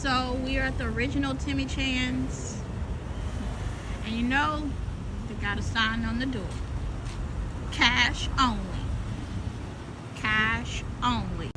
So we are at the original Timmy Chan's, and you know they got a sign on the door: cash only. Cash only.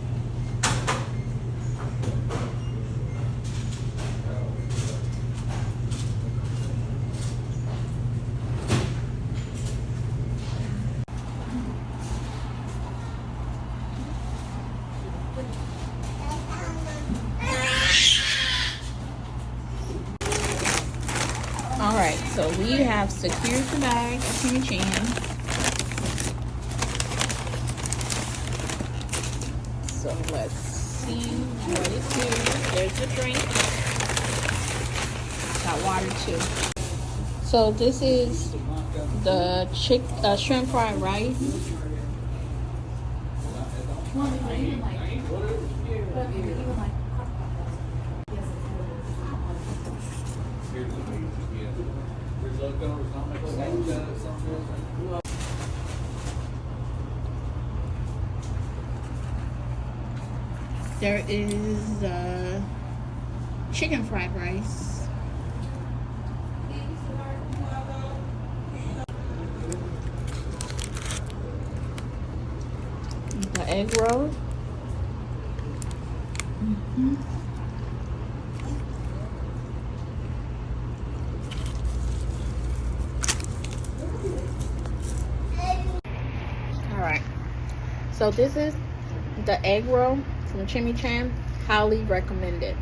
Alright, so we have secured the bag at Timmy Chan. So let's see what is here. There's the drink. Got water too. So this is the shrimp fried rice. There is chicken fried rice. The egg roll. Alright, so this is the egg roll from Timmy Chan. Highly recommended.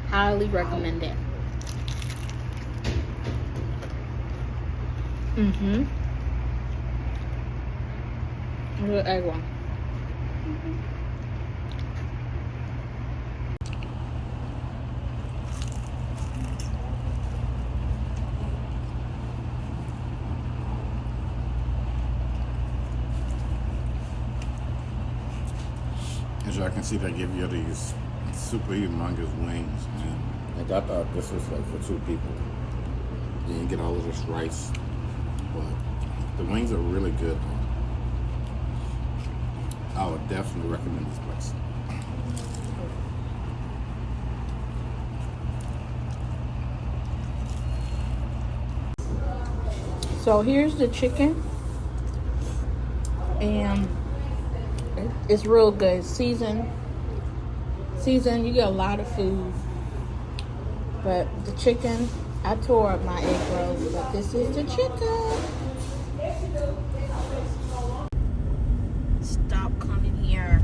Highly recommended. The egg one. As y'all can see, they give you these super humongous wings, man. Like I thought this was like for 2 people. You didn't get all of this rice, but the wings are really good though. I would definitely recommend this place. So here's the chicken, and it's real good. Seasoned. You get a lot of food, but the chicken, I tore up my egg rolls, but this is the chicken. Stop coming here.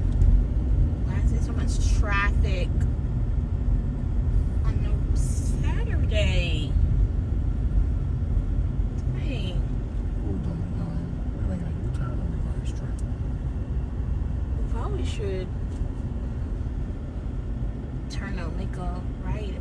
Why is there so much traffic on a Saturday? Dang. We probably should make a right